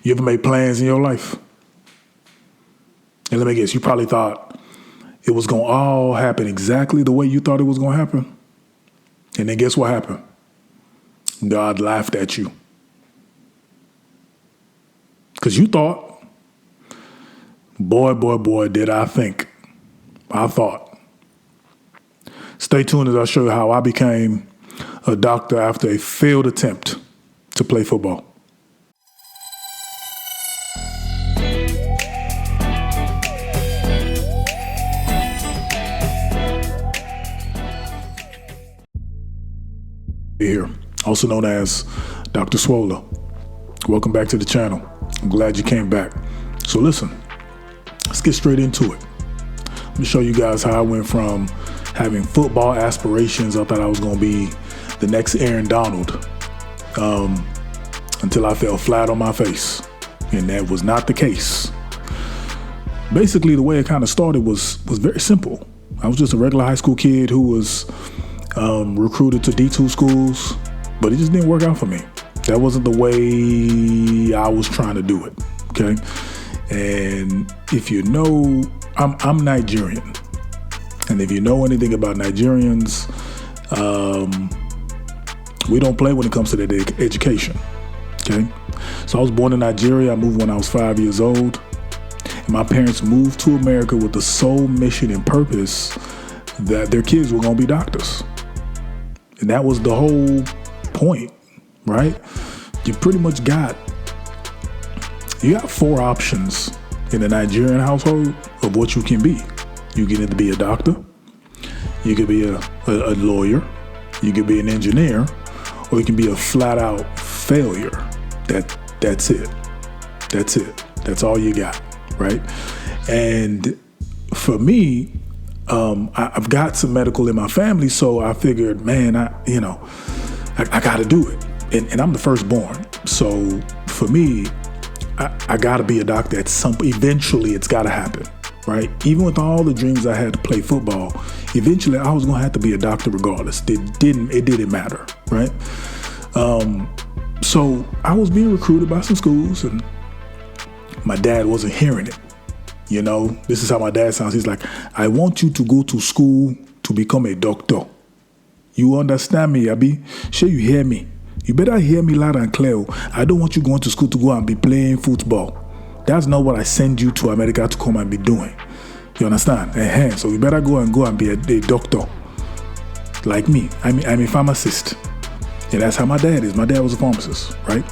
You ever made plans in your life? And let me guess, you probably thought it was going to all happen exactly the way you thought it was going to happen. And then guess what happened? God laughed at you. Because you thought, boy, did I think. I thought. Stay tuned as I show you how I became a doctor after a failed attempt to play football. Here, also known as Dr. Swola. Welcome back to the channel. I'm glad you came back. So listen, let's get straight into it. Let me show you guys how I went from having football aspirations. I thought I was going to be the next Aaron Donald until I fell flat on my face. And that was not the case. Basically, the way it kind of started was very simple. I was just a regular high school kid who was recruited to D2 schools, but it just didn't work out for me. That wasn't the way I was trying to do it, okay? And if you know, I'm Nigerian. And if you know anything about Nigerians, we don't play when it comes to their education, okay? So I was born in Nigeria. I moved when I was 5 years old. And my parents moved to America with the sole mission and purpose that their kids were going to be doctors. And that was the whole point, right? You pretty much got 4 options in the Nigerian household of what you can be. You can either be a doctor, you could be a lawyer, you could be an engineer, or you can be a flat out failure. That's it. That's it. That's all you got, right? And for me, I've got some medical in my family, so I figured, man, I got to do it. And I'm the firstborn. So for me, I got to be a doctor eventually it's got to happen, right? Even with all the dreams I had to play football, eventually I was going to have to be a doctor regardless. It didn't matter, right? So I was being recruited by some schools and my dad wasn't hearing it. You know, this is how my dad sounds. He's like, I want you to go to school to become a doctor. You understand me, Abi? Sure, you hear me. You better hear me loud and clear. I don't want you going to school to go and be playing football. That's not what I send you to America to come and be doing. You understand? So you better go and be a doctor. Like me. I'm a pharmacist. And that's how my dad is. My dad was a pharmacist, right?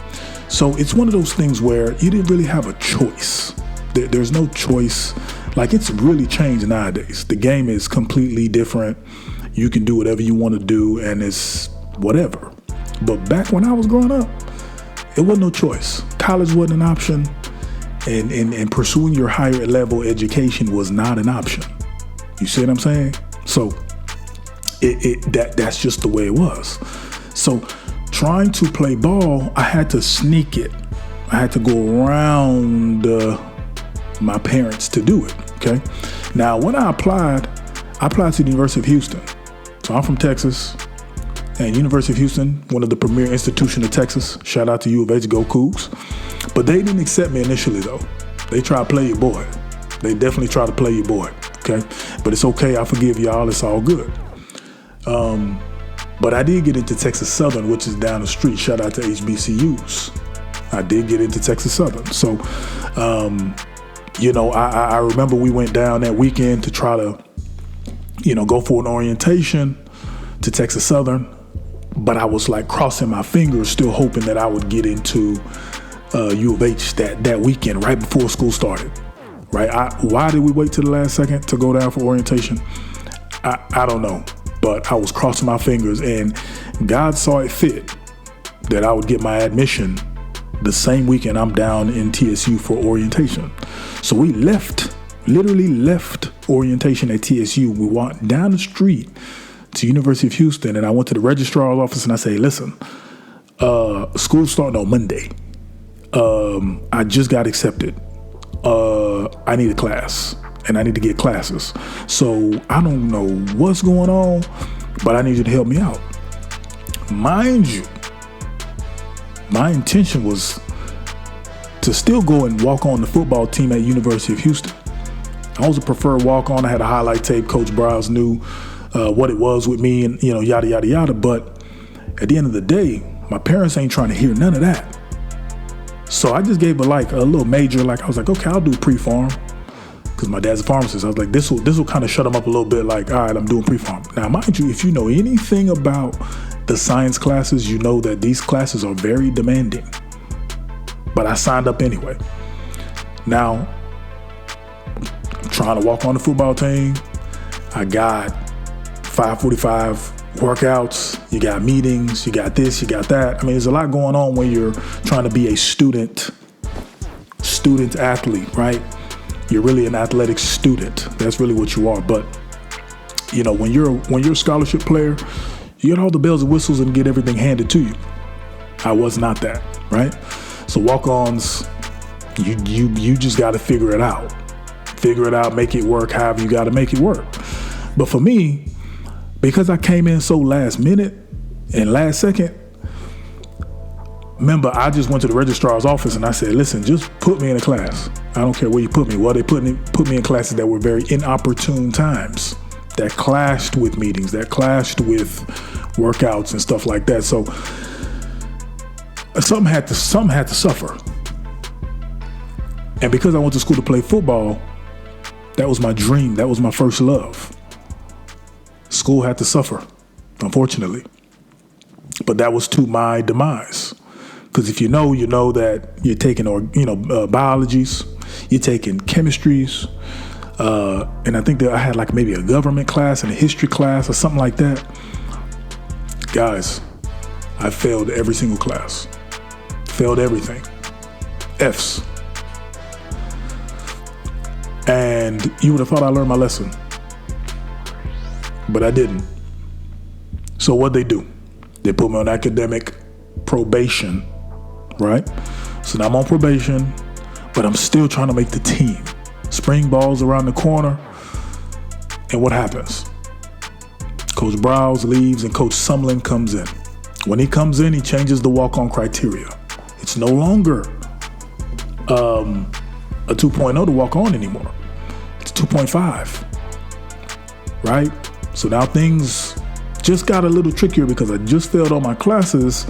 So it's one of those things where you didn't really have a choice. There's no choice. Like, it's really changed nowadays. The game is completely different. You can do whatever you want to do and it's whatever. But back when I was growing up, it wasn't no choice. College wasn't an option and pursuing your higher level education was not an option. You see what I'm saying? So that's just the way it was. So trying to play ball, I had to sneak it. I had to go around my parents to do it, okay? Now, when I applied to the University of Houston. So I'm from Texas, and University of Houston, one of the premier institutions of Texas. Shout out to U of H, go Cougs. But they didn't accept me initially, though. They tried to play your boy. They definitely tried to play your boy, okay? But it's okay, I forgive y'all, it's all good. But I did get into Texas Southern, which is down the street. Shout out to HBCUs. I did get into Texas Southern. So, I remember we went down that weekend to try to, go for an orientation to Texas Southern. But I was like crossing my fingers, still hoping that I would get into U of H that weekend, right before school started. Right? Why did we wait till the last second to go down for orientation? I don't know. But I was crossing my fingers, and God saw it fit that I would get my admission the same weekend I'm down in TSU for orientation. So we literally left orientation at TSU. We walked down the street to University of Houston, and I went to the registrar's office and I say, listen, school's starting on Monday. I just got accepted. I need a class. And I need to get classes. So I don't know what's going on, but I need you to help me out. Mind you, my intention was to still go and walk on the football team at University of Houston. I was a preferred walk-on. I had a highlight tape. Coach Browse knew what it was with me and, yada, yada, yada. But at the end of the day, my parents ain't trying to hear none of that. So I just gave a little major, I was like, okay, I'll do pre-farm. Because my dad's a pharmacist. I was like, this will kind of shut him up a little bit. All right, I'm doing pre-farm. Now, mind you, if you know anything about the science classes, you know that these classes are very demanding. But I signed up anyway. Now, I'm trying to walk on the football team. I got 5:45 workouts, you got meetings, you got this, you got that. I mean, there's a lot going on when you're trying to be a student athlete, right? You're really an athletic student. That's really what you are. But, when you're a scholarship player, you get all the bells and whistles and get everything handed to you. I was not that, right? So walk-ons, you just got to figure it out. Figure it out, make it work however you got to make it work. But for me, because I came in so last minute and last second, remember, I just went to the registrar's office and I said, listen, just put me in a class. I don't care where you put me. Well, they put me in classes that were very inopportune times, that clashed with meetings, that clashed with workouts and stuff like that. So some had to suffer. And because I went to school to play football, that was my dream. That was my first love. School had to suffer, unfortunately. But that was to my demise. Because if you know that you're taking biologies, you're taking chemistries, and I think that I had maybe a government class and a history class or something like that. Guys, I failed every single class. Failed everything. F's. And you would have thought I learned my lesson. But I didn't. So what'd they do? They put me on academic probation, right? So now I'm on probation, but I'm still trying to make the team. Spring ball's around the corner. And what happens? Coach Browse leaves and Coach Sumlin comes in. When he comes in, he changes the walk-on criteria. It's no longer a 2.0 to walk on anymore. It's 2.5, right? So now things just got a little trickier because I just failed all my classes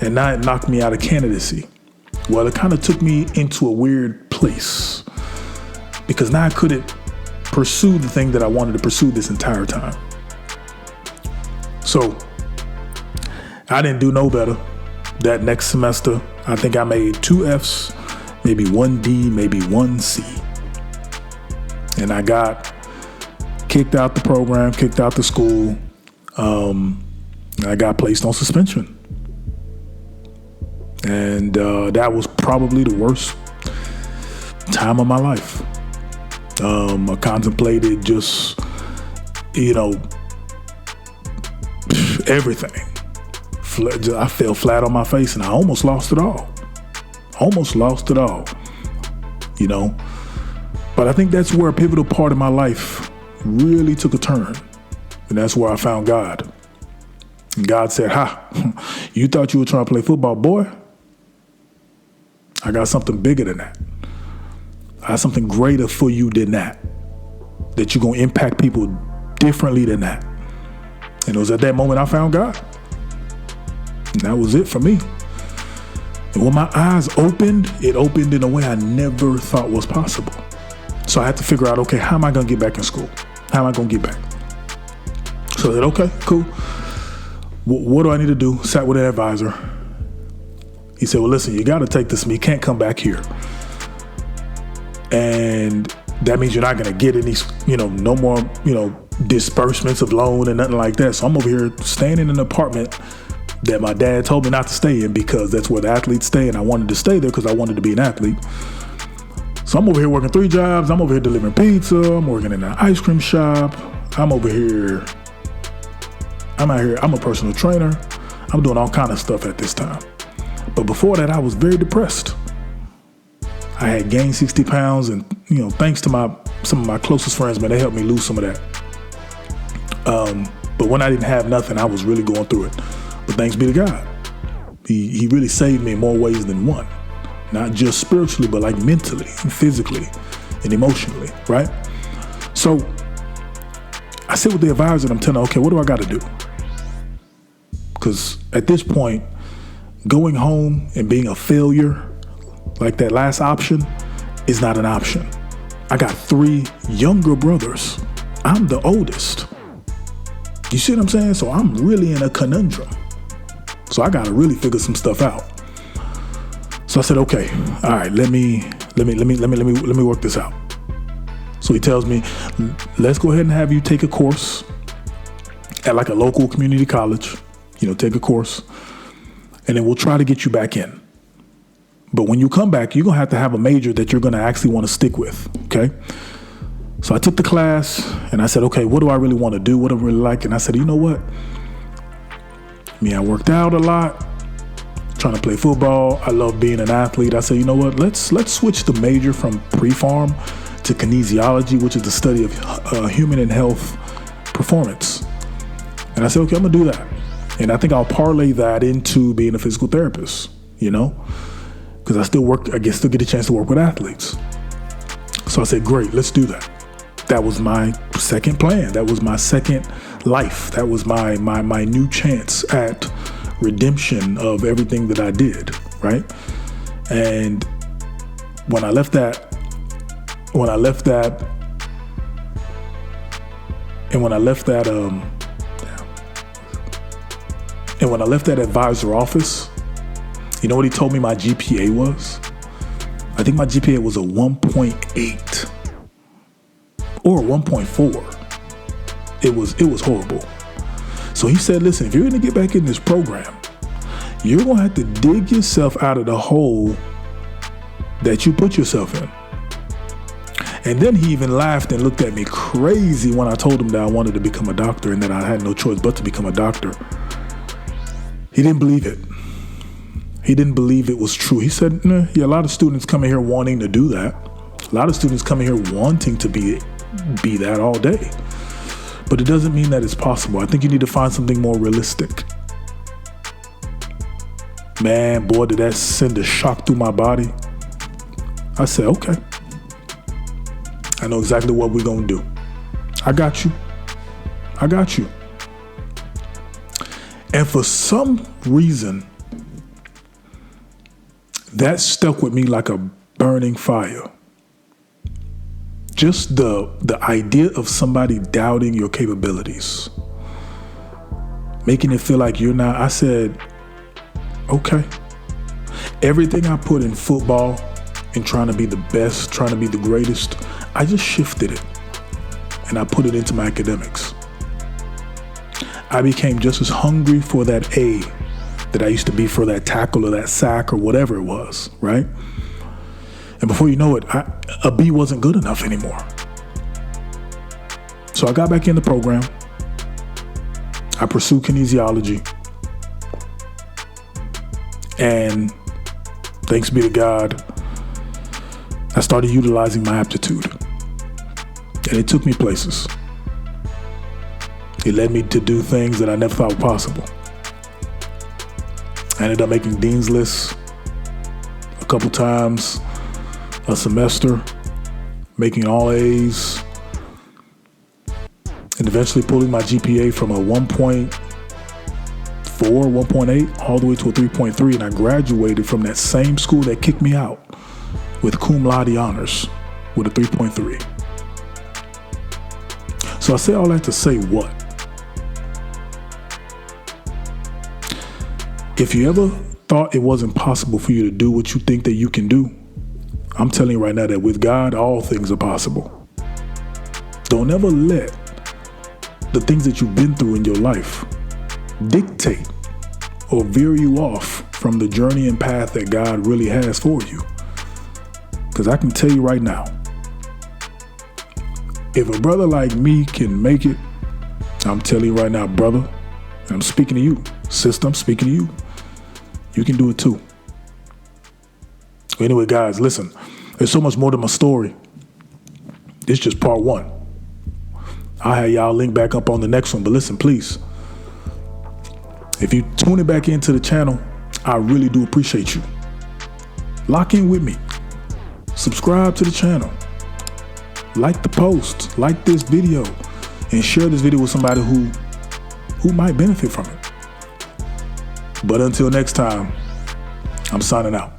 and now it knocked me out of candidacy. Well, it kind of took me into a weird place because now I couldn't pursue the thing that I wanted to pursue this entire time. So I didn't do no better. That next semester, I think I made 2 F's, maybe 1 D, maybe 1 C. And I got kicked out the program, kicked out the school. I got placed on suspension. And that was probably the worst time of my life. I contemplated just, everything. I fell flat on my face and I almost lost it all. But I think that's where a pivotal part of my life really took a turn. And that's where I found God. And God said, you thought you were trying to play football, boy? I got something bigger than that. I have something greater for you than that. That you're going to impact people differently than that. And it was at that moment I found God. And that was it for me. And when my eyes opened, it opened in a way I never thought was possible. So I had to figure out, okay, how am I going to get back in school? How am I going to get back? So I said, okay, cool. What do I need to do? Sat with an advisor. He said, well, listen, you got to take this. You can't come back here. And that means you're not going to get any, no more, disbursements of loan and nothing like that. So I'm over here staying in an apartment that my dad told me not to stay in because that's where the athletes stay. And I wanted to stay there because I wanted to be an athlete. So I'm over here working 3 jobs. I'm over here delivering pizza. I'm working in an ice cream shop. I'm out here. I'm a personal trainer. I'm doing all kind of stuff at this time. But before that, I was very depressed. I had gained 60 pounds and, thanks to some of my closest friends, man, they helped me lose some of that. But when I didn't have nothing, I was really going through it. But thanks be to God. He really saved me in more ways than one. not just spiritually, but like mentally and physically and emotionally, right? So I sit with the advisor and I'm telling her, okay, what do I got to do? Because at this point, going home and being a failure, like that last option, is not an option. I got 3 younger brothers. I'm the oldest. You see what I'm saying? So I'm really in a conundrum. So I got to really figure some stuff out. So I said, okay, all right, let me work this out. So he tells me, let's go ahead and have you take a course at like a local community college, take a course, and then we'll try to get you back in. But when you come back, you're going to have a major that you're going to actually want to stick with, okay? So I took the class and I said, okay, what do I really want to do? What do I really like? And I said, you know what? I worked out a lot, trying to play football. I love being an athlete. I said, you know what? Let's switch the major from pre-pharm to kinesiology, which is the study of human and health performance. And I said, okay, I'm going to do that. And I think I'll parlay that into being a physical therapist, because I still get a chance to work with athletes. So I said, great, let's do that. That was my second plan. That was my second life. That was my new chance at redemption of everything that I did, right? And when I left that advisor office, you know what he told me my GPA was? I think my GPA was a 1.8 or a 1.4. It was horrible. So he said, listen, if you're going to get back in this program, you're going to have to dig yourself out of the hole that you put yourself in. And then he even laughed and looked at me crazy when I told him that I wanted to become a doctor and that I had no choice but to become a doctor. He didn't believe it. He didn't believe it was true. He said, a lot of students come in here wanting to do that. A lot of students come in here wanting to be that all day. But it doesn't mean that it's possible. I think you need to find something more realistic. Man, boy, did that send a shock through my body. I said, okay. I know exactly what we're going to do. I got you. And for some reason, that stuck with me like a burning fire. Just the idea of somebody doubting your capabilities, making it feel like you're not. I said, okay. Everything I put in football and trying to be the best, trying to be the greatest, I just shifted it and I put it into my academics. I became just as hungry for that A that I used to be for that tackle or that sack or whatever it was, right? And before you know it, a B wasn't good enough anymore. So I got back in the program. I pursued kinesiology. And thanks be to God, I started utilizing my aptitude. And it took me places. It led me to do things that I never thought were possible. I ended up making Dean's Lists a couple times a semester, making all A's, and eventually pulling my GPA from a 1.4, 1.8, all the way to a 3.3, and I graduated from that same school that kicked me out with cum laude honors with a 3.3. So I say all that to say what? If you ever thought it wasn't possible for you to do what you think that you can do, I'm telling you right now that with God, all things are possible. Don't ever let the things that you've been through in your life dictate or veer you off from the journey and path that God really has for you. Because I can tell you right now, if a brother like me can make it, I'm telling you right now, brother, and I'm speaking to you, sister, I'm speaking to you, you can do it too. Anyway, guys, listen, there's so much more to my story. This is just part one. I'll have y'all link back up on the next one. But listen, please, if you tune it back into the channel, I really do appreciate you. Lock in with me. Subscribe to the channel. Like the post, like this video, and share this video with somebody who might benefit from it. But until next time, I'm signing out.